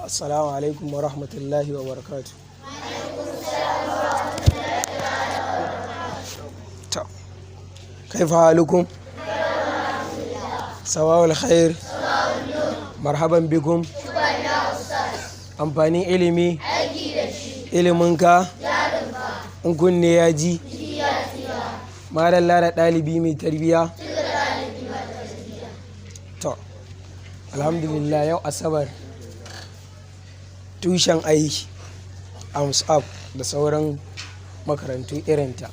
Assalamu alaikum wa rahmatullahi wa barakatu. Kaifa halukum? Sawa'ul khair. Marhaban bikum. Amfanin ilimi. Iliminka. In kunne ya ji. Madalla da ɗalibi mai tarbiyya. To, alhamdulillah yau Asabar. Tushen aiki a musab da sauran makarantu irinta,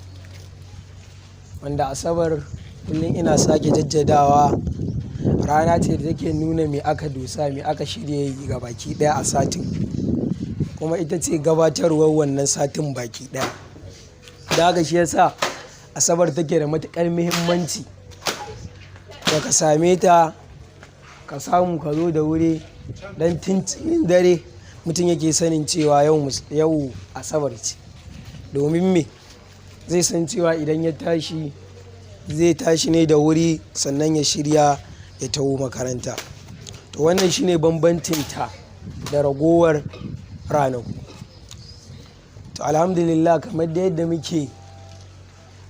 wanda Asabar kullum ina sake jaddadawa rana ce da take nuna me aka dosa, me aka shirya yi ga baki ɗaya a satin, kuma ita ce gabatarwar wannan satin baki ɗaya. Da haka shi yasa Asabar take da matuƙar muhimmanci da ka same ta, ka samu ka zo da wuri don tun dare mutum yake sanin cewa yau Asabar ce, domin me zai san cewa idan ya tashi zai tashi ne da wuri sannan ya shirya ya taho makaranta. To wannan shine bambancinta da ragowar ranaku. To alhamdulillah, kamar da yadda muke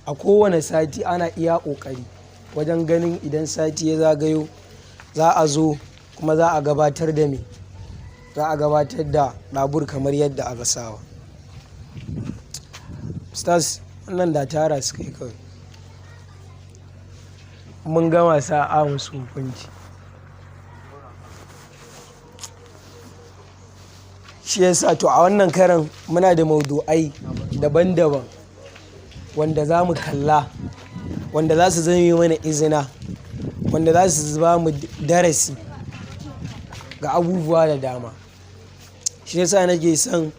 a kowane sati ana iya ƙoƙari wajen ganin idan sati ya zagayo za a zo kuma za a gabatar da me za a gabatar da ɗabur kamar yadda aka saba. Stars wannan da tara su kai kawai mun gama sa'a musu hukunci. Shi yasa to a wannan karan muna da maudu'ai daban-daban wanda za mu kalla, wanda za su zame mana izina, wanda za su ba mu darasi ga abubuwa da dama. Shi yasa nake son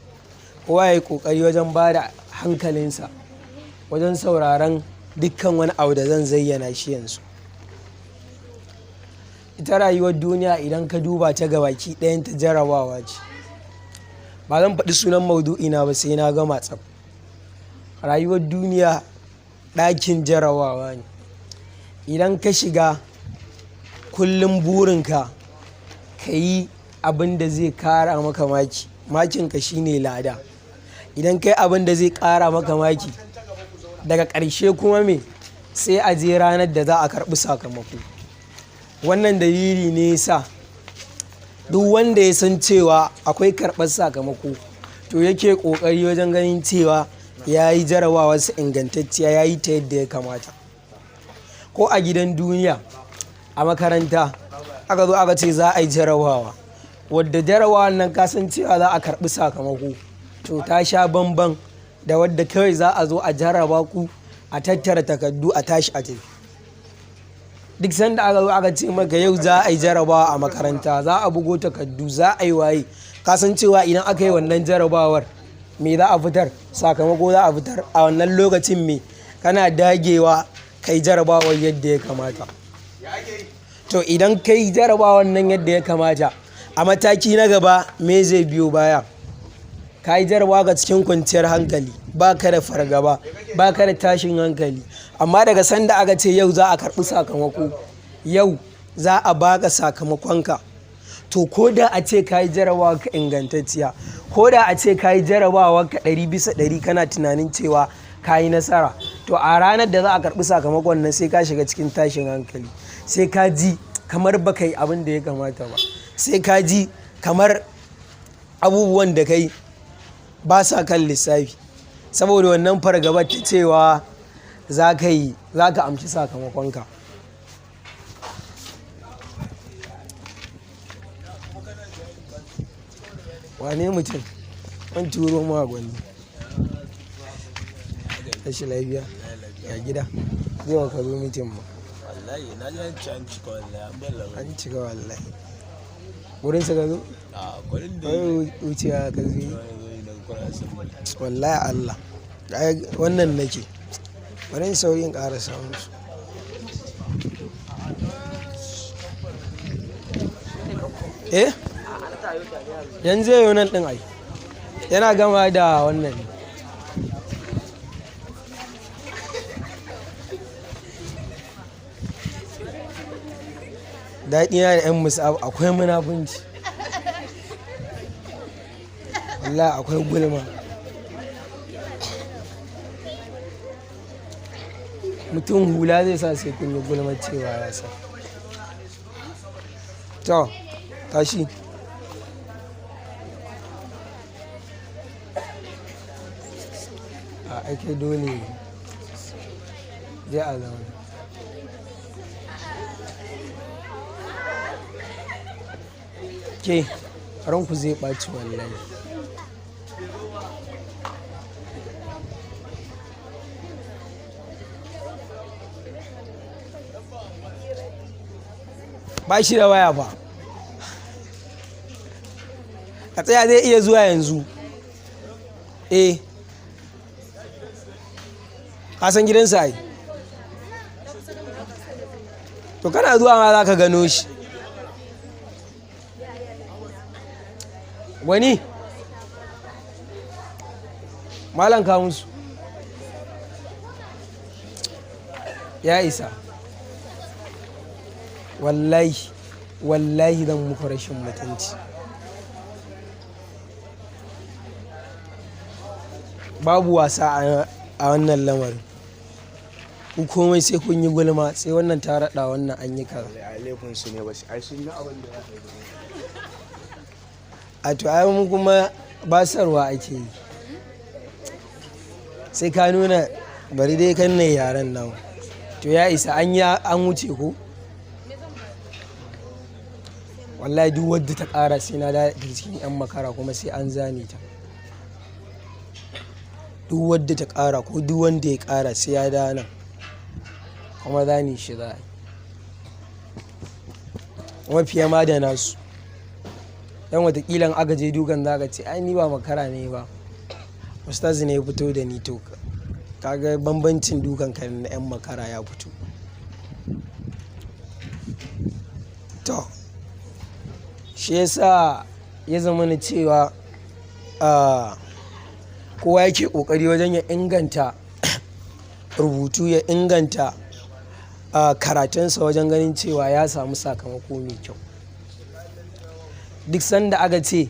kowa ya yi ƙoƙari wajen ba da hankalinsa wajen sauraron dukkan wani abu da zan zayyana shi yanzu. Ita rayuwar duniya idan ka duba ta gabaki ɗayanta jarabawa ce. Ba zan faɗi sunan maudu'ina ba sai na gama tsaf. Rayuwar duniya ɗakin jarabawa ne. Idan ka shiga kullum burinka ka yi abin da zai ƙara maka maki, makinka shine lada. Idan kai abin da zai ƙara maka maki, daga ƙarshe kuma me sai a je ranar da za a karɓi sakamako. Wannan dalili ne yasa duk wanda ya san cewa akwai karɓar sakamako to yake ƙoƙari wajen ganin cewa ya yi jarabawarsa ingantacciya, ya yi ta yadda ya kamata. Ko a gidan duniya a makaranta aka zo aka ce za a yi jarabawa, wadda jarabawar nan ka san cewa za a karɓi sakamako, to ta sha bamban da wadda kawai za a zo a jarraba ku a tattara takardu a tashi a tafi. Duk sanda aka zo aka ce maka yau za a yi jarabawa a makaranta, za a bugo takardu, za a yi waye, ka san cewa idan aka yi wannan jarabawar me za a fitar, sakamako za a fitar. A wannan lokacin me kana dagewa kai jarabawar yadda ya kamata. To idan kai jarabawar nan yadda ya kamata, a mataki na gaba me zai biyo baya? Ka yi jarabawa ga cikin kwanciyar hankali, ba ka da fargaba, ba ka da tashin hankali. Amma daga sanda aka ce yau za a karɓi sakamako, yau za a baka sakamakonka, to ko da a ce ka yi jarabawa ka ingantacciya, ko da a ce ka yi jarabawa ka 100% kana tunanin cewa ka yi nasara, to a ranar da za a karɓi sakamakon nan sai ka shiga cikin tashin hankali, sai ka ji kamar ba ka yi abin da ya kamata ba, sai ka ji kamar abubuwan da ka yi ba sa kan lissafi, saboda wannan fargabar ta cewa za ka amshi sakamakonka. Wane mutum? An turo magwani. Tashi lafiya ya gida, zai wa ka zo mitin mu. Wallahi na ji an cika wallahi, An cika wallahi. Wurin sa ka zo? a kwarin da Wai wucewa ka zo yi? Wallahi Allah. Wannan nake. Bari in sauyin ƙara samun su. Yanzu yau nan ɗin ai. Yana gama da wannan ne. Daɗi na da 'yan musab akwai munafunci. Allah akwai gulma. Mutum hula zai sa sai kun yi gulma cewa ya sa. To, tashi. A ake dole je a zauna. Ke, ranku zai ɓaci wallahi. Ba shi da waya ba. Ka tsaya zai iya zuwa yanzu. Ka san gidansa ai. To kana zuwa ma za ka gano shi. Wani? Malam ka musu. Ya isa. Wallahi zan muku rashin mutunci. Babu wasa a wannan lamarin. Ku komai sai kun yi gulma, sai wannan ta raɗa wannan an yi kaza. Laifinsu ne ba su ai sun yi abin da ya yi. A to ai mu kuma basarwa ake yi. Sai ka nuna bari dai kan ne yaren nawa. To ya isa an wuce ko? Wallahi duk wadda ta ƙara sai na da cikin 'yan makara kuma sai an zane ta. Duk wadda ta ƙara ko duk wanda ya ƙara sai ya da nan. Kuma zane shi za a yi. Kuma fiye ma da nasu. Dan wataƙila aka je dukan za ka ce ai ni ba makara ne ba. Ustaz ne ya fito da ni to kaga bambancin dukan kan na 'yan makara ya fito. To shi yasa ya zama na cewa kowa yake ƙoƙari wajen ya inganta rubutu, ya inganta karatunsa wajen ganin cewa ya samu sakamako mai kyau. Duk sanda aka ce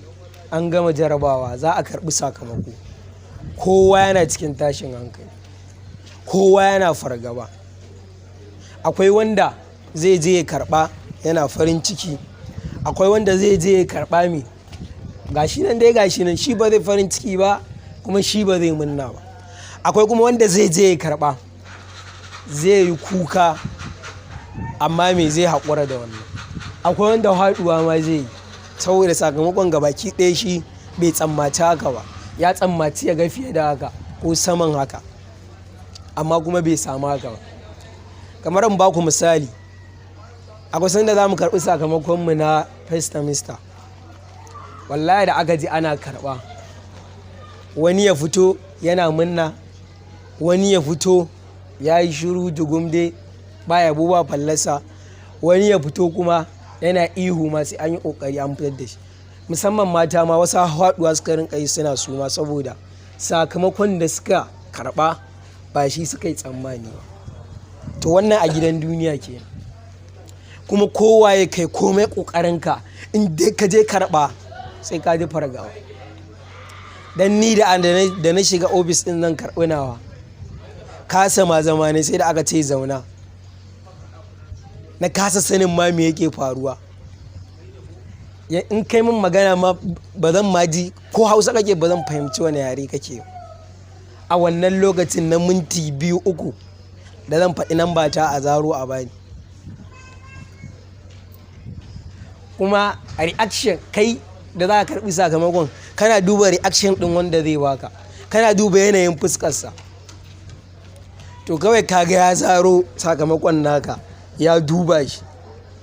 an gama jarabawa za a karɓi sakamako, kowa yana cikin tashin hankali, kowa yana fargaba. Akwai wanda zai je ya karɓa yana farin ciki, akwai wanda zai je ya karɓa mai gashi nan shi ba zai farin ciki ba kuma shi ba zai munna ba. Akwai kuma wanda zai je ya karɓa zai yi kuka amma me zai haƙura da wannan. Akwai wanda haɗuwa ma zai yi saboda sakamakon gabaki ɗaya shi bai tsammaci haka ba, ya tsammaci ya ga fiye da haka ko saman haka amma kuma bai samu haka ba. Kamar in ba ku misali, akwai sanda za mu karɓi sakamakonmu na first semester. Wallahi da aka ji ana karɓa, wani ya fito yana munna, wani ya fito ya yi shiru dugumde ba yabo ba fallasa, wani ya fito kuma yana ihu ma sai an yi ƙoƙari an fitar da shi. Musamman mata ma wasu haɗuwa suka rinƙa yi suna suma saboda sakamakon da suka karɓa ba shi suka yi tsammani ba. To wannan a gidan duniya kenan. Kuma kowa ya kai komai ƙoƙarinka in dai ka je karɓa sai ka ji fargaba. Dan ni da na shiga ofis ɗin zan karɓi nawa, kasa ma zama ne sai da aka ce zauna. Na kasa sanin ma me yake faruwa. In kai min magana ma ba zan ma ji ko Hausa kake ba zan fahimci wani yare kake. A wannan lokacin na minti 2-3 da zan faɗi namba ta a zaro a bani. Kuma a reaction kai da za ka karɓi sakamakon kana duba reaction ɗin wanda zai baka, kana duba yanayin fuskarsa. To kawai ka ga ya zaro sakamakon naka ya duba shi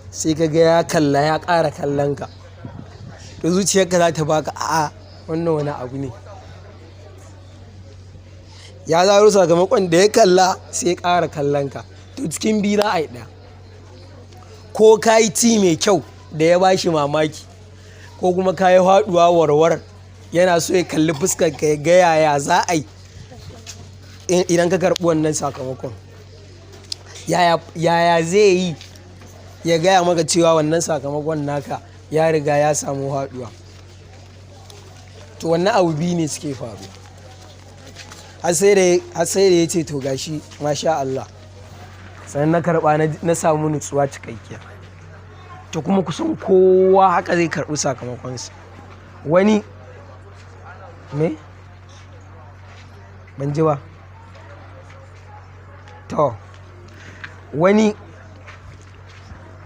sai ka ga ya kalla ya ƙara kallon ka. To zuciyarka za ta baka a'a wannan wani abu ne. Ya zaro sakamakon da ya kalla sai ya ƙara kallon ka. To cikin biyu za a yi ɗaya. Ko ka yi ci mai kyau da ya bashi mamaki, ko kuma ka yi haɗuwa warwar yana so ya kalli fuskar ka ya ga yaya za a yi idan ka karɓi wannan sakamakon. Yaya zai yi ya gaya maka cewa wannan sakamakon naka ya riga ya samu haɗuwa. to wannan abu biyu ne suke faru. Har sai da ya ce to gashi masha Allah, sannan na karɓa na samu nutsuwa cikakkiya. To kuma kusan kowa haka zai karɓi sakamakonsa. Wani me ban ji ba. To wani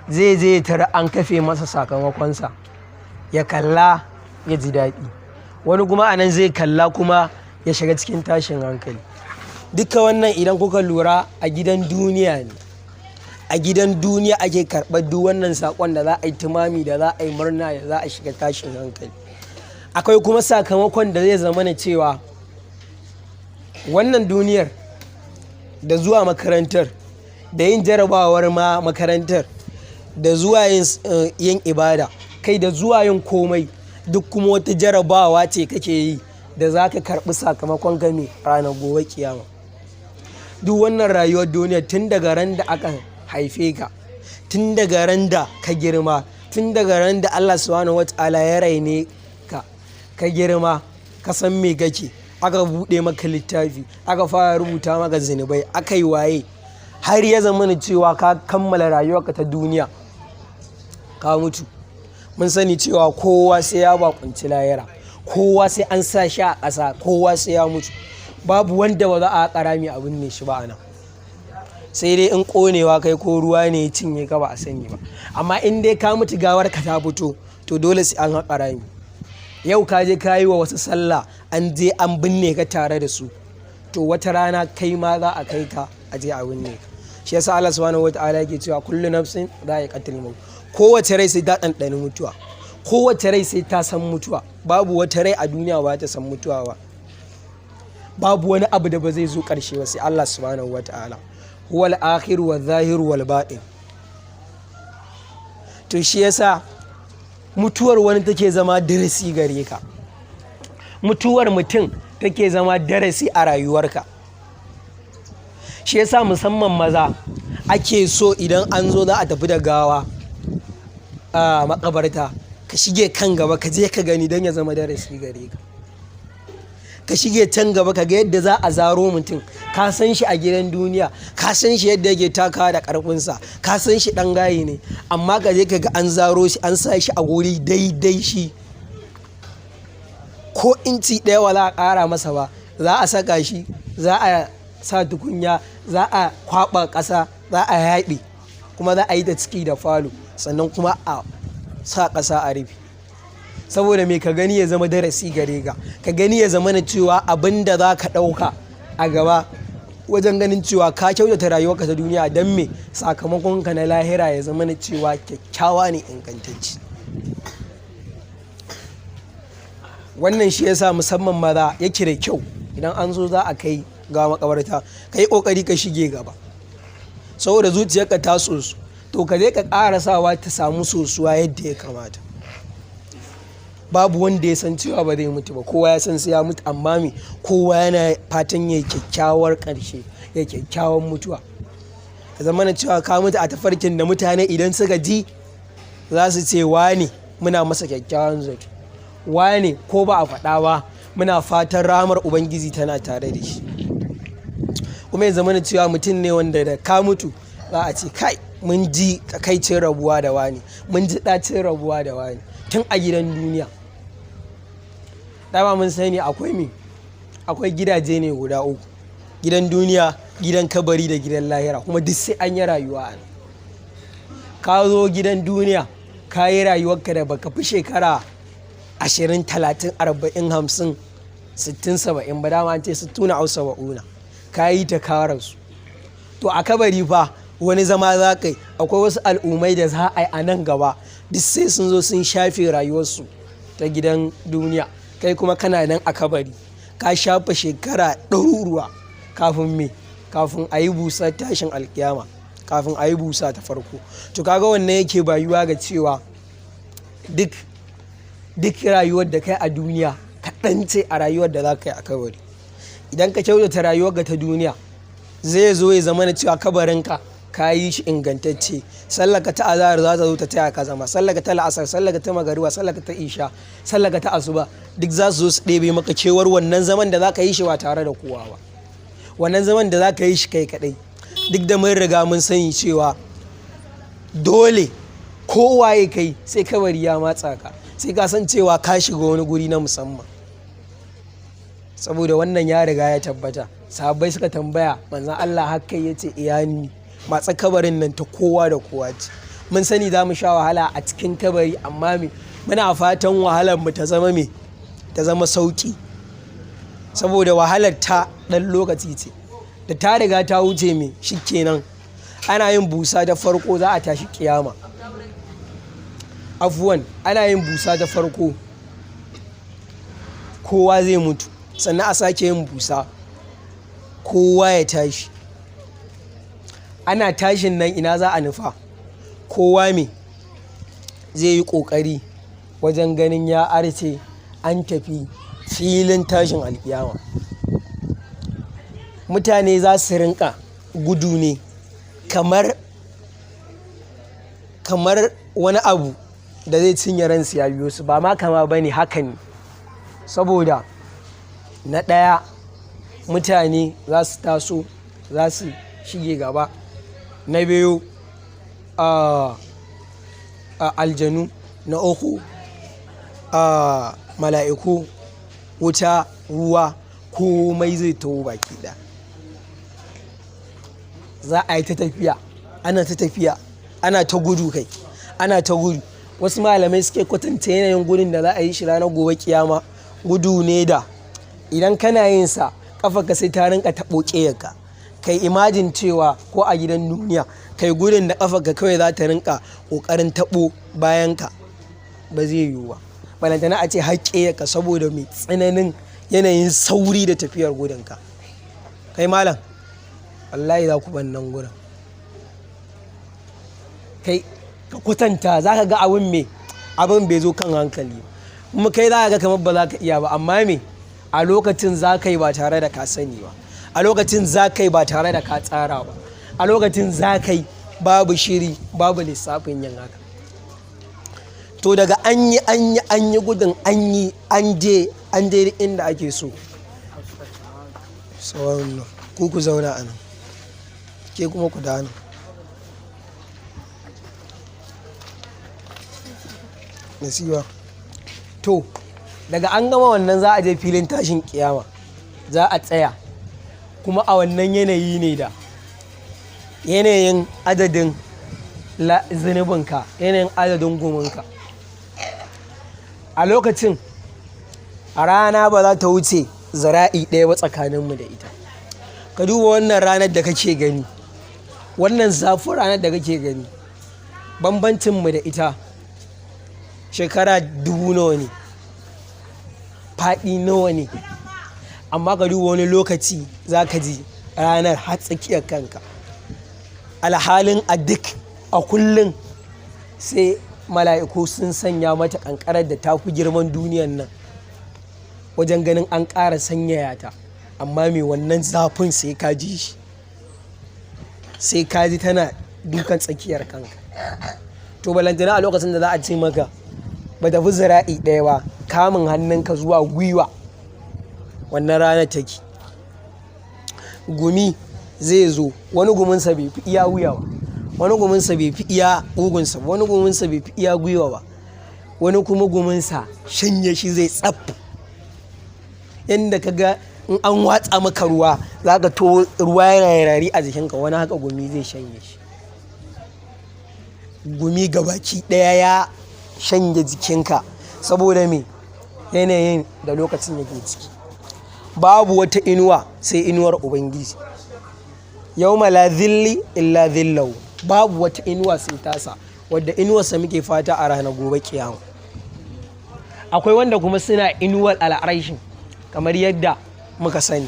zai je tara an kafe masa sakamakonsa ya kalla ya ji daɗi, wani kuma anan zai kalla kuma ya shiga cikin tashin hankali. Duka wannan idan kuka lura a gidan duniya ne, a gidan duniya ake karɓar duk wannan saƙon da za a yi tumami, da za a yi murna, da za a shiga tashin hankali. Akwai kuma sakamakon da zai zama na cewa wannan duniyar da zuwa makarantar, da yin jarabawar ma makarantar, da zuwa yin ibada, kai da zuwa yin komai, duk kuma wata jarabawa ce kake yi da za ka karɓi sakamakon game ranar gobe kiyama. Duk wannan rayuwar duniya tun daga ran da aka haife ka, tun daga ran da ka girma, tun daga ran da Allah subhanahu wata'ala ya raine ka girma, ka san me kake, aka buɗe maka littafi, aka fara rubuta maka zunubai, aka yi waye, har ya zama cewa ka kammala rayuwarka ta duniya ka mutu. Mun sani cewa kowa sai ya bakunci lahira, kowa sai an sa shi a ƙasa, kowa sai ya mutu. Babu wanda ba za a haƙa rami abin ne shi ba a nan, sai dai in ƙonewa kai ko ruwa ne ya cinye ka ba a sani ba. Amma in dai ka mutu gawar ka ta fito, to dole sai an haƙa rami. Yau ka je ka yi wa wasu sallah, an je an binne ka tare da su, to wata rana kai ma za a kai ka a je a binne ka. Shi yasa Allah subhanahu wata'ala yake cewa kullu nafsin dha'iqatul maut. Kowace rai sai ta ɗanɗani mutuwa, kowace rai sai ta san mutuwa. Babu wata rai a duniya ba ta san mutuwa ba. Babu wani abu da ba zai zo ƙarshe ba sai Allah subhanahu wata'ala. Huwal akhiru wal zahiru wal batin. To shi yasa mutuwar wani take zama darasi gare ka, mutuwar mutum take zama darasi a rayuwarka. Shi yasa musamman maza ake so idan an zo za a tafi da gawa a makabarta, ka shige kan gaba, ka je ka gani don ya zama darasi gare ka. Ka shige can gaba, ka ga yadda za a zaro mutum, ka san shi a gidan duniya, ka san shi yadda yake takawa da ƙarfinsa, ka san shi ɗan gaye ne, amma ka je ka ga an zaro shi, an sa shi a wuri daidai shi, ko inci ɗaya wa za a ƙara masa ba. Za a saka shi, za a sa tukunya, za a kwaɓa ƙasa, za a yaɗe, kuma za a yi ta ciki da falo, sannan kuma a sa ƙasa a rufe. Saboda me? Ka gani ya zama darasi gare ka gani ya zama na cewa abin da za ka ɗauka a gaba wajen ganin cewa ka kyautata rayuwarka ta duniya, don me sakamakonka na lahira ya zama na cewa kyakkyawa ne, ingantacce. Wannan shi yasa musamman maza yake da kyau idan an zo za a kai ga makabarta, ka yi ƙoƙari ka shige gaba, saboda zuciyarka ta sosu, to ka je ka ƙara sawa ta samu sosuwa yadda ya kamata. Babu wanda ya san cewa ba zai mutu ba, kowa ya san sai ya mutu, amma me, kowa yana fatan ya kyakkyawar ƙarshe, ya kyakkyawan mutuwa. Ka zama na cewa ka mutu a tafarkin da mutane idan suka ji za su ce wane muna masa kyakkyawan zato, wane ko ba a faɗa ba muna fatan rahamar Ubangiji tana tare da shi. Kuma ya zama na cewa mutum ne wanda da ka mutu za a ce kai mun ji takaicin rabuwa da wani, mun ji ɗacin rabuwa da wani tun a gidan duniya. Dama mun sani akwai gidaje ne guda uku, gidan duniya, gidan kabari da gidan lahira, kuma duk sai an yi rayuwa a nan. Ka zo gidan duniya, ka yi rayuwarka da baka fi shekara 20, 30, 40, 50, 60, 70 ba, dama an ce 60 au 70, ka yi ta karansu. To a kabari fa wani zama za ka yi, akwai wasu al'ummai da za a yi a nan gaba, duk sai sun zo sun shafe rayuwarsu ta gidan duniya, kai kuma kana nan a kabari ka shafa shekara ɗaruruwa kafin a yi busa tashin alkiyama, kafin a yi busa ta farko. To kaga wannan yake bayuwa ga cewa duk rayuwar da kai a duniya kaɗan ce a rayuwar da za ka yi a kabari. Idan ka kyautata rayuwar ta duniya, zai zo ya zama na cewa kabarinka ka yi shi ingantacce, sallaka ta azahar za ta zo ta taya ka zama, sallaka ta la'asar, sallaka ta magariba, sallaka ta isha, sallaka ta asuba, duk za su zo su ɗebe maka kewar wannan zaman da za ka yi shi ba tare da kowa ba, wannan zaman da za ka yi shi kai kaɗai. Duk da mun riga mun sani cewa dole kowaye kai sai kabari ya matsa ka, sai ka san cewa ka shiga wani guri na musamman, saboda wannan ya riga ya tabbata. Sahabbai suka tambaya manzon Allah haka ya ce iyani matsa kabarin nan ta kowa da kowa ce. Mun sani za mu sha wahala a cikin kabari, amma muna fatan wahalar mu ta zama sauki, saboda wahalar ta ɗan lokaci ce, da ta riga ta wuce shikenan ana yin busa ta farko za a tashi kiyama. Afuwan, ana yin busa ta farko kowa zai mutu, sannan a sake yin busa kowa ya tashi. Ana tashin nan ina za a nufa, kowa zai yi ƙoƙari wajen ganin ya arce an tafi filin tashin alkiyama. Mutane za su rinka gudu ne kamar wani abu da zai cinye ransu ya biyo su, ba ma kama ba ne, haka ne. Saboda na ɗaya mutane za su taso za su shige gaba, na biyu aljanu, na uku mala'iku, wuta, ruwa, komai zai taho baki ɗaya. Za a yi ta tafiya, ana ta gudu kai, ana ta gudu. Wasu malamai suke kwatanta yanayin gudun da za a yi shi ranar gobe kiyama, gudu ne da idan kana yin sa kafarka sai ta rinka taɓo ƙeyarka. Kai imajin cewa ko a gidan duniya kai gudun da kafarka kawai za ta rinka ƙoƙarin taɓo bayanka, ba zai yiwu ba. Balantana a ce har ƙeyarka, saboda mai tsananin yanayin sauri da tafiyar gudunka. Kai malam, wallahi za ku ban nan gurin. Kai ka kwatanta za ka ga abin bai zo kan hankali ba, kuma kai za ka ga kamar ba za ka iya ba, amma a lokacin za ka yi ba tare da ka sani ba, a lokacin za ka yi ba tare da ka tsara ba, a lokacin za ka yi babu shiri, babu lissafin yin haka. To daga an yi gudun, an je inda ake so. Sauran ku zauna a nan, ke kuma ku dana. Nasiba. To daga an gama wannan za a je filin tashin kiyama, za a tsaya, kuma a wannan yanayi ne da yanayin adadin zunubinka, yanayin adadin guminka. A lokacin a rana ba za ta wuce zira'i ɗaya ba tsakaninmu da ita. Ka duba wannan ranar da kake gani, wannan zafin ranar da kake gani, bambancinmu da ita shekara 1000 nawa ne, faɗi nawa ne, amma ka duba wani lokaci za ka ji ranar har tsakiyar kanka. Alhalin a kullum sai mala'iku sun sanya mata ƙanƙarar da ta fi girman duniyan nan wajen ganin an ƙara sanyaya ta, amma wannan zafin sai ka ji shi, sai ka ji tana dukan tsakiyar kanka. To balantana a lokacin da za a ce maka ba ta fi zira'i ɗaya ba, kamun hannunka zuwa gwiwa wannan ranar take. Gumi zai zo, wani guminsa bai fi iya wuya ba, wani guminsa bai fi iya ƙugunsa ba, wani guminsa bai fi iya gwiwa ba, wani kuma guminsa shanye shi zai tsaf. Yadda ka ga in an watsa maka ruwa za ka to ruwa yana yarari a jikinka, wani haka gumi zai shanye shi. Gumi gabaki ɗaya ya shanye jikinka, saboda yanayin da lokacin yake ciki. Babu wata inuwa sai inuwar Ubangiji. Yawma la zilli illa zillahu, babu wata inuwa sai tasa, wadda inuwarsa muke fata a ranar gobe kiyama. Akwai wanda kuma suna inuwar al'arshin, kamar yadda muka sani.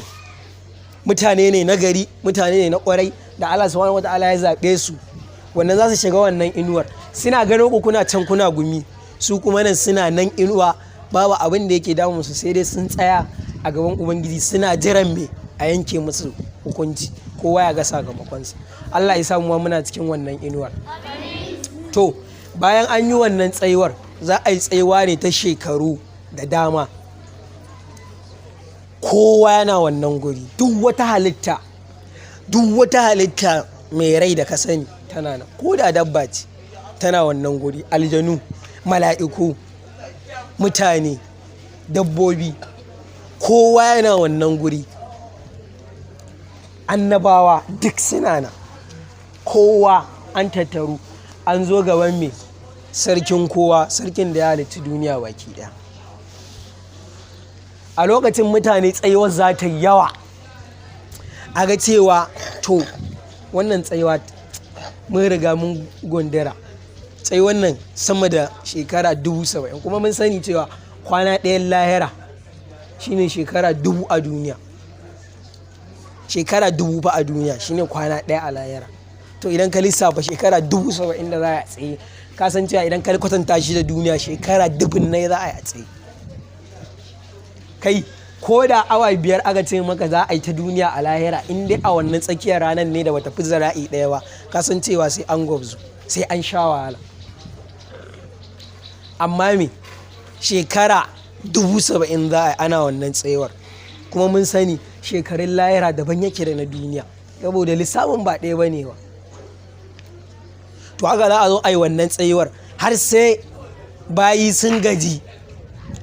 Mutane ne na gari, mutane ne na ƙwarai da Allah subhanahu wata'ala ya zaɓe su, wannan za su shiga wannan inuwar. Suna ganin ku kuna can kuna gumi, su kuma nan suna nan inuwa, babu abin da yake damun su, sai dai sun tsaya a gaban Ubangiji suna jiran a yanke musu hukunci, kowa ya ga sakamakonsa. Allah ya samu muna cikin wannan inuwar. To bayan an yi wannan tsayuwar za a yi tsayuwa ne ta shekaru da dama, kowa yana wannan guri, duk wata halitta mai rai da ka sani tana nan, ko da dabba ce tana wannan guri, aljanu, mala'iku, mutane, dabbobi, kowa yana wannan guri, annabawa duk suna nan, kowa an tattaru an zo gaban mai sarkin kowa, sarkin da ya halitta duniya baki ɗaya. A lokacin mutane tsayuwar za ta yi yawa, a ga cewa to wannan tsayuwa mun riga mun gondara, tsayuwar nan sama da shekara 70,000, kuma mun sani cewa kwana ɗayan lahira shine shekara 1000 a duniya, shekara 1000 fa a duniya shine kwana ɗaya a lahira. To idan ka lissafa shekara 70,000 da za a tsaye, ka san cewa idan ka kwatanta shi da duniya shekara 1000 za a yi a tsaye. Kai ko da awa 5 aka ce maka za a yi ta duniya a lahira, in dai a wannan tsakiyar ranar ne da bata fi zara'i ɗaya ba, ka san cewa sai an gwabzu, sai an sha wahala. Amma me shekara 70,000 za a yi ana wannan tsayuwar, kuma mun sani shekarun lahira daban yake da na duniya, saboda lissafin ba ɗaya ba ne ba. To haka za a zo a yi wannan tsayuwar har sai bayi sun gaji,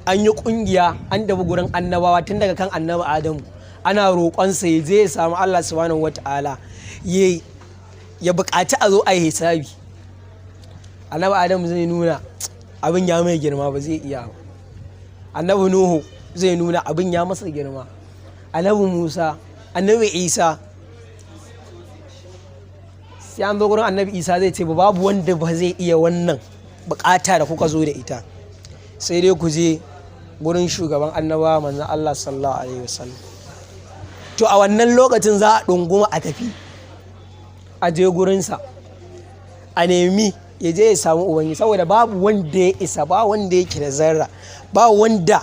an yi ƙungiya, an tafi gurin annabawa tun daga kan annabi Adamu, ana roƙonsa ya je ya samu Allah subhanahu wata'ala ya buƙaci a zo a yi hisabi. Annabi Adamu zai nuna abin ya mai girma, ba zai iya ba. Annabi Nuhu zai nuna abin ya masa girma. Annabi Musa, annabi Isa, sai an zo gurin annabi Isa zai ce babu wanda ba zai iya wannan buƙata da kuka zo da ita, sai dai ku je gurin shugaban annabawa manzon Allah sallallahu alaihi wasallam. To a wannan lokacin za a ɗunguma a tafi, a je gurinsa, a nemi ya je ya samu ubangi, saboda babu wanda ya isa, ba wanda yake da zarra, ba wanda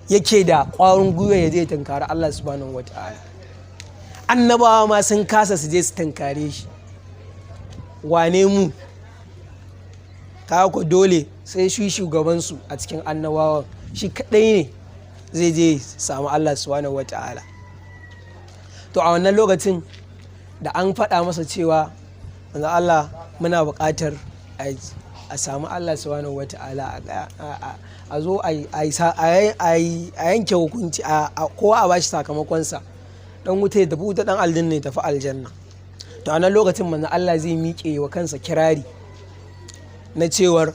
yake da ƙwarin gwiwa ya je ya tunkari Allah subhanahu wata'ala. Annabawa ma sun kasa su je su tunkare shi, wane mu? Kaga ko dole sai shi shugabansu a cikin annabawan, shi kaɗai ne zai je samu Allah subhanahu wata'ala. To a wannan lokacin da an faɗa masa cewa manzo Allah muna buƙatar a samu Allah subhanahu wata'ala, a zo a yanke hukunci, kowa a bashi sakamakonsa, dan wuta ya tafi wuta, dan aljanna ya tafi aljanna. To a nan lokacin manzo Allah zai miƙe wa kansa kirari na cewar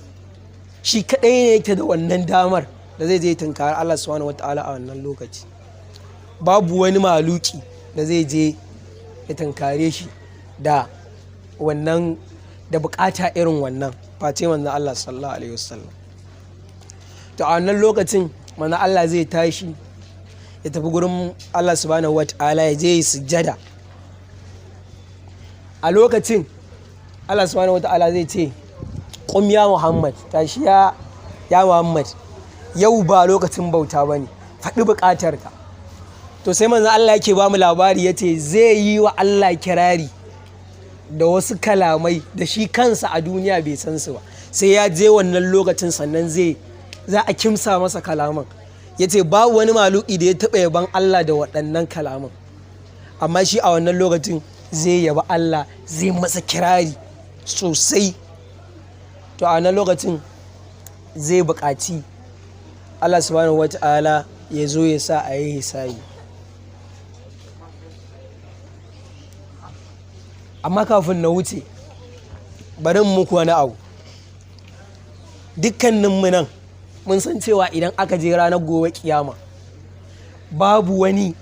shi kaɗai ne yake da wannan damar da zai je tunkari Allah subhanahu wata'ala a wannan lokaci. Babu wani maluki da zai je ya tunkare shi da wannan, da bukata irin wannan, face manzo Allah sallallahu alaihi wasallam. To a wannan lokacin manzo Allah zai tashi ya tafi gurin Allah subhanahu wata'ala, ya je ya sujjada. A lokacin Allah subhanahu wata'ala zai ce qum ya Muhammad, tashi ya Muhammad, yau ba lokacin bauta bane, faɗi buƙatarka. To sai manzo Allah yake ba mu labari, yace zai yi wa Allah kirari da wasu kalamai da shi kansa a duniya bai san su ba, sai ya je wannan lokacin sannan za a kimsa masa kalaman. Yace babu wani maluki da ya taɓa yaban Allah da waɗannan kalaman, amma shi a wannan lokacin zai yaba Allah, zai masa kirari sosai. To a wannan lokacin zai buƙaci Allah subhanahu wata'ala ya zo ya sa a yi hisabi. Amma kafin na wuce, bari muku wani abu. Dukkaninmu nan mun san cewa idan aka je ranar gobe kiyama, babu wani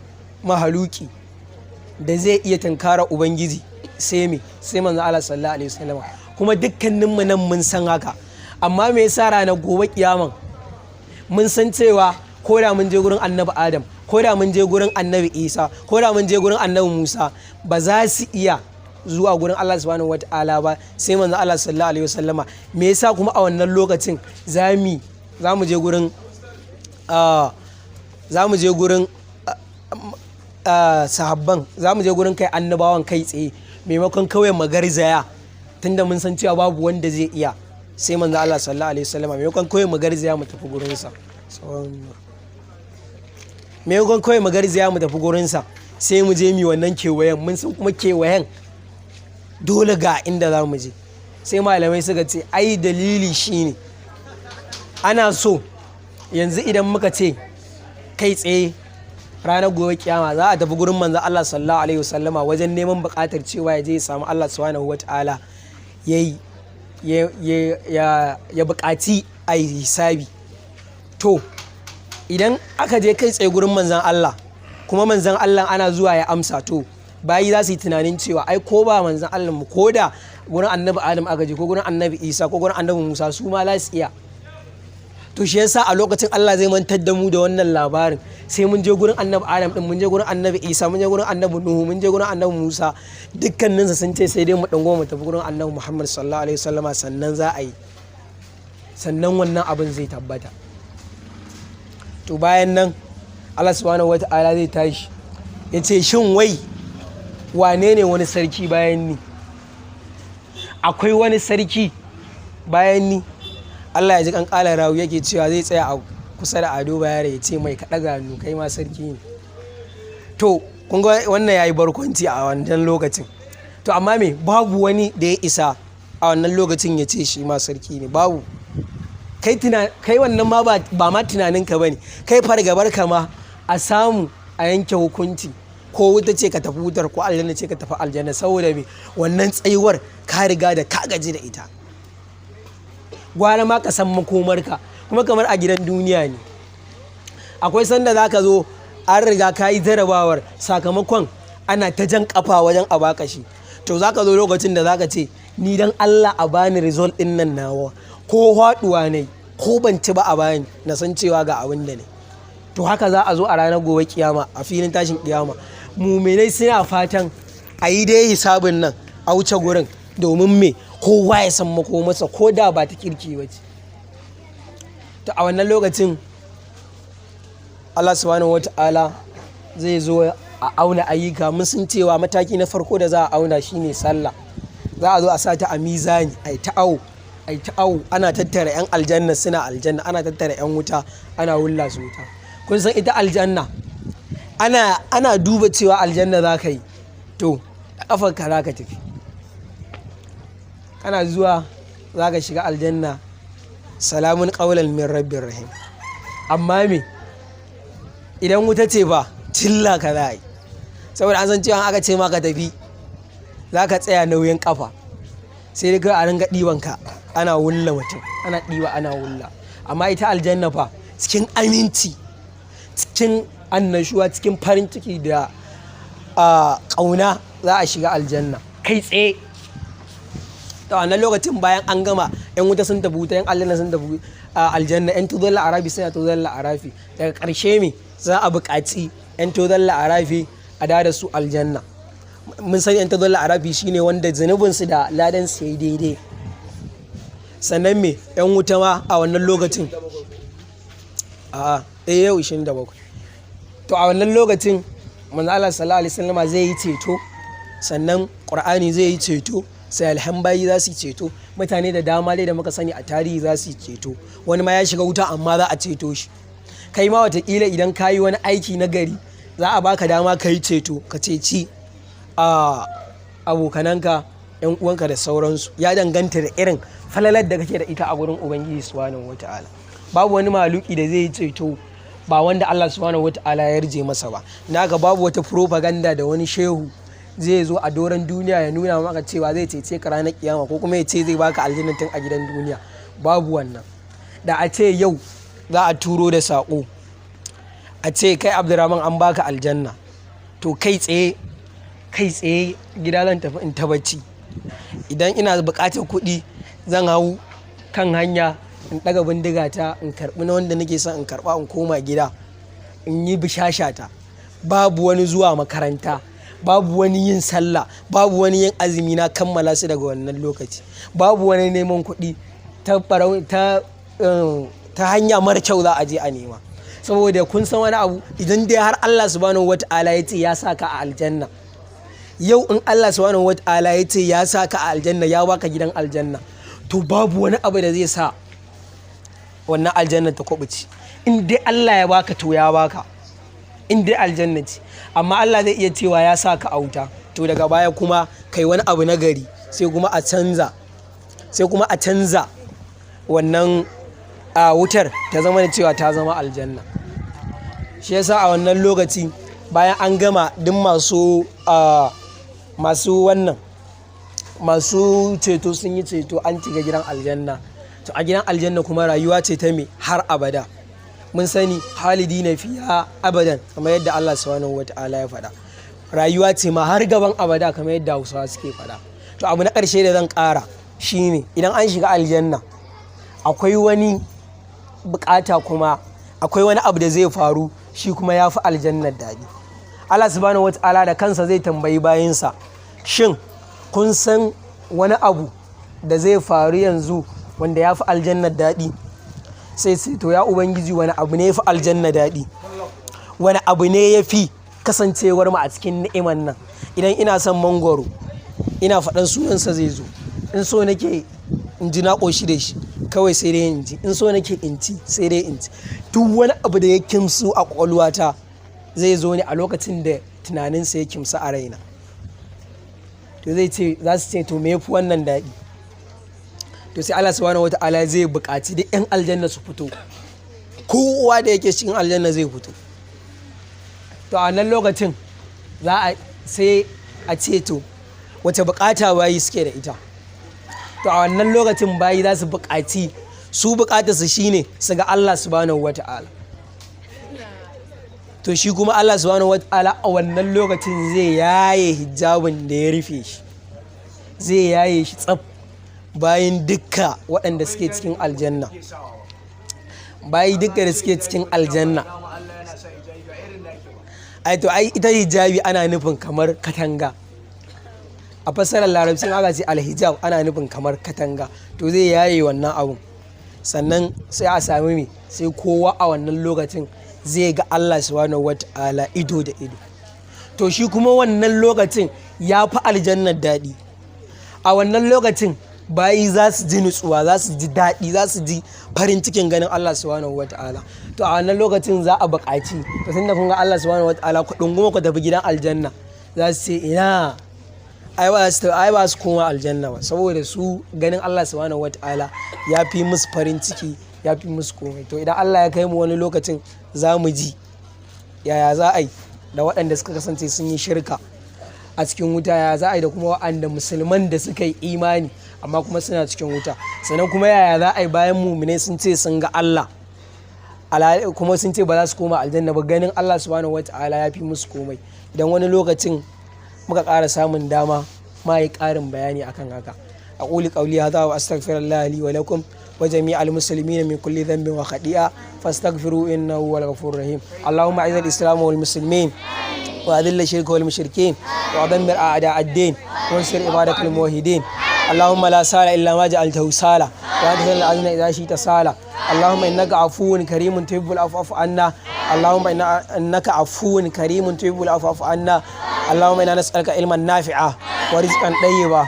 mahaluki da zai iya tunkara Ubangiji sai manzo Allah sallallahu alaihi wasallam. Kuma dukkaninmu nan mun san haka, amma me yasa ranar gobe kiyaman mun san cewa ko da mun je gurin annabi Adam, ko da mun je gurin annabi Isa, ko da mun je gurin annabi Musa, ba za su iya zuwa gurin Allah subhanahu wata'ala ba sai manzo Allah sallallahu alaihi wasallama. Me yasa kuma a wannan lokacin za mu je gurin sahabban, za mu je gurin kai annabawan kai tsaye, maimakon kawai magarzaya tunda mun san cewa babu wanda zai iya sai manzo Allah sallallahu alaihi wasallam maimakon kawai magarzaya mu tafi gurinsa maimakon kawai magarzaya mu tafi gurinsa sai mu je mu wannan kewayen mun san kuma kewayen dole ga inda za mu je sai malamai suka ce ai dalili shine ana so yanzu idan muka ce kai tsaye ranar gobe kiyama za a tafi gurin manzo Allah sallallahu alaihi wasallama wajen neman buƙatar cewa ya je ya samu Allah subhanahu wataala ya buƙaci a yi hisabi. To idan aka je kai tsaye gurin manzan Allah kuma manzan Allah ana zuwa ya amsa, to bayi za su yi tunanin cewa ai ko ba manzan Allah mu ko da gurin annabi Adam aka je ko gurin annabi Isa ko gurin annabi Musa su ma za su iya. To shi yasa a lokacin Allah zai mantar da mu da wannan labarin sai mun je gurin annabi Adam din, mun je gurin annabi Isa, mun je gurin annabi Nuhu, mun je gurin annabi Musa, dukkaninsa sun ce sai dai mu dango mu tafi gurin annabi Muhammad sallallahu alaihi wasallama sannan za a yi, sannan wannan abin zai tabbata. To bayan nan Allah subhanahu wata'ala zai tashi ya ce shin wai wane ne wani sarki bayan ni? Akwai wani sarki bayan ni? Allah ya ji kankala rawu yake cewa zai tsaya a kusa da Ado Bayero ya ce mai ka ɗaga hannu kai ma sarki ne. To kun ga wannan yayi barkwanci a wannan lokacin. To amma me babu wani da ya isa a wannan lokacin ya ce shi ma sarki ne, babu. Kai wannan ma ba ma tunaninka bane, kai fargabar ka ma a samu a yanke hukunci ko wuta ce ka tafi wutar ko aljanna ce ka tafi aljanna, saboda me wannan tsayuwar ka riga da ka gaji da ita. Gwara ma ka san makomarka, kuma kamar a gidan duniya ne akwai sanda za ka zo an riga ka yi jarabawar sakamakon ana ta jan kafa wajen a baka shi, to za ka zo lokacin da za ka ce ni dan Allah a bani result din nan nawa, ko haɗuwa ne ko ban ci ba a bani na san cewa ga abin da ne. To haka za a zo a ranar gobe kiyama, a filin tashin kiyama muminai suna fatan a yi dai hisabin nan a wuce gurin, domin me kowa ya san makomarsa ko da ba ta kirki ba ce. To a wannan lokacin Allah subhanahu wata'ala zai zo a auna ayyuka. Mun san cewa mataki na farko da za a auna shine sallah. Za a zo a sa ta a mizani ai ta awo ana tattara 'yan aljanna suna aljanna, ana tattara 'yan wuta ana wulla su wuta. Kun san ita aljanna ana duba cewa aljanna za ka yi, to ƙafarka za ka tafi. Kana zuwa za ka shiga aljanna salamun qawlan min rabbir rahim. Amma me idan wuta ce ba cilla ka za a yi, saboda an san cewa aka ce ma ka tafi za ka tsaya nauyin kafa, sai dai a ringa ɗiban ka ana wulla mutum, ana ɗiba ana wulla. Amma ita aljanna fa cikin aminci, cikin annashuwa, cikin farin ciki da ƙauna za a shiga aljanna kai tsaye. Da wannan lokacin bayan an gama 'yan wuta sun tafi wuta, 'yan aljanna sun tafi aljanna, 'yan tuzon la'arafi suna tuzon la'arafi. Daga ƙarshe me za a buƙaci 'yan tuzon la'arafi a da su aljanna. Mun san 'yan tuzon la'arafi shine wanda zunubinsu da ladan su yayi daidai. Sannan me 'yan wuta ma a wannan lokacin yau 27. To a wannan lokacin manzo Allah sallallahu alaihi wasallama zai yi ceto, sannan Qur'ani zai yi ceto, sai alhambayi za su yi ceto, mutane da dama dai da muka sani a tarihi za su yi ceto. Wani ma ya shiga wuta amma za a ceto shi. Kai ma watakila idan ka yi wani aiki na gari za a baka dama ka yi ceto, ka ceci abokananka, 'yan uwanka da sauransu. Ya danganta da irin falalar da kake da ita a gurin Ubangiji subhanahu wata'ala. Babu wani maluki da zai yi ceto ba wanda Allah subhanahu wata'ala ya yarje masa ba. Naka babu wata propaganda da wani shehu zai zo a doron duniya ya nuna maka cewa zai cece ka ranar kiyama, ko kuma ya ce zai baka aljanna tun a gidan duniya. Babu wannan. Da a ce yau za a turo da saƙo a ce kai Abdurrahman an baka aljanna, to kai tsaye gida zan tafi in ta bacci. Idan ina buƙatar kuɗi zan hau kan hanya in ɗaga bindiga ta in karɓi na wanda nake son in karɓa in koma gida in yi bishashata. Babu wani zuwa makaranta, babu wani yin sallah, babu wani yin azumi, na kammala su daga wannan lokaci. Babu wani neman kuɗi ta hanya mara kyau za a je a nema. Saboda kun san wani abu, idan dai har Allah subhanahu wata'ala ya ce ya saka a aljanna, yau in Allah subhanahu wata'ala ya ce ya sa ka a aljanna, ya baka gidan aljanna, to babu wani abu da zai sa wannan aljanna ta kubuci. In dai Allah ya baka to ya baka, in dai aljanna ce. Amma Allah zai iya cewa ya sa ka a wuta, to daga baya kuma kai wani abu na gari, sai kuma a canza wannan wutar ta zama da cewa ta zama aljanna. Shi yasa a wannan lokaci bayan an gama duk masu ceto sun yi ceto, an shiga gidan aljanna. To a gidan aljanna kuma rayuwa ce ta me har abada. Mun sani halidina fiha abadan, kamar yadda Allah subhanahu wata'ala ya faɗa. Rayuwa ce ma har gaban abada, kamar yadda Hausawa suke faɗa. To abu na ƙarshe da zan ƙara shine, idan an shiga aljanna akwai wani bukata, kuma akwai wani abu da zai faru, shi kuma ya fi aljannar daɗi. Allah subhanahu wata'ala da kansa zai tambayi bayinsa, shin kun san wani abu da zai faru yanzu wanda ya fi aljannar daɗi? Sai to ya Ubangiji, wani abu ne ya fi aljanna daɗi? Wani abu ne ya fi kasancewar mu a cikin ni'iman nan? Idan ina son mangwaro, ina faɗan sunansa zai zo. In so nake in ji na ƙoshi da shi, kawai sai dai in ji. In so nake in ci, sai dai in ci. Duk wani abu da ya kimsu a ƙwaƙwalwata zai zo ne a lokacin da tunaninsa ya kimsa a raina. To za su ce to me yafi wannan daɗi? To sai Allah subhanahu wata'ala zai buƙaci duk 'yan aljanna su fito, kowa da yake cikin aljanna zai fito. To a wannan lokacin sai a ce to wace buƙata bayi suke da ita? To a wannan lokacin bayi za su buƙaci, su buƙatarsu shine su ga Allah subhanahu wata'ala. To shi kuma Allah subhanahu wata'ala a wannan lokacin zai yaye hijabin da ya rufe shi, zai yaye shi tsaf, bayan dukka waɗanda suke cikin aljanna, bayi dukka da suke cikin aljanna. Ita hijabi ana nufin kamar katanga. A fassarar larabcin aka ce alhijab ana nufin kamar katanga. To zai yaye wannan abun, sannan sai a sami me, sai kowa a wannan lokacin zai ga Allah subhanahu wata'ala ido da ido. To shi kuma wannan lokacin ya fi aljannar daɗi. A wannan lokacin bayi za su ji nutsuwa, za su ji daɗi, za su ji farin cikin ganin Allah subhanahu wata'ala. To a wannan lokacin za a buƙaci, to tunda kun ga Allah subhanahu wata'ala, ku ɗunguma ku tafi gidan aljanna. Za su ce ina, ai ba su koma aljanna ba, saboda su ganin Allah subhanahu wata'ala ya fi musu farin ciki, ya fi musu komai. To idan Allah ya kai mu wani lokacin, za mu ji yaya za a yi da waɗanda suka kasance sun yi shirka a cikin wuta, yaya za a yi da kuma waɗanda musulman da suka yi imani amma kuma suna cikin wuta. Sannan kuma yaya za a yi bayan muminai sun ce sun ga Allah, kuma sun ce ba za su koma aljanna ba, ganin Allah subhanahu wata'ala ya fi musu komai. Idan wani lokacin muka ƙara samun dama, ma yi ƙarin bayani akan haka. أقول قولي هذا وأستغفر الله لي ولكم وجميع المسلمين من كل ذنب وخطيئة فاستغفروا إنه هو الغفور الرحيم. اللهم أعز الإسلام والمسلمين وأذل الشرك والمشركين ودمر أعداء الدين وانصر عبادك الموحدين. اللهم لا سهل إلا ما جعلته سهلا وأنت العزم إذا شئت سهلا. اللهم إنك عفو كريم تحب العفو فاعف عنا. اللهم إنك عفو كريم تحب العفو فاعف عنا. اللهم إنا نسألك علما نافعا ورزقا طيبا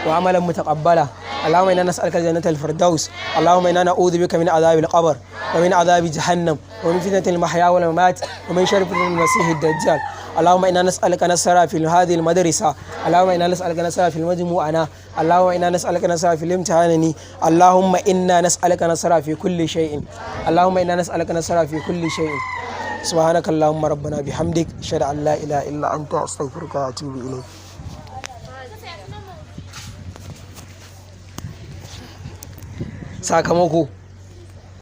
وعملا متقبلا. اللهم إنا نسألك جنة الفردوس. اللهم إنا نعوذ بك من عذاب القبر ومن عذاب جهنم ومن فتنة المحيا والممات ومن شر فتنة المسيح الدجال. اللهم إنا نسألك نصرا في هذه المدرسة. اللهم إنا نسألك نصرا في المجموعة. اللهم إنا نسألك نصرا في الامتحان. اللهم إنا نسألك نصرا في كل شيء. اللهم إنا نسألك نصرا في كل شيء. سبحانك اللهم ربنا بحمدك أشهد أن لا إله إلا أنت أستغفرك وأتوب إليك. Sakamako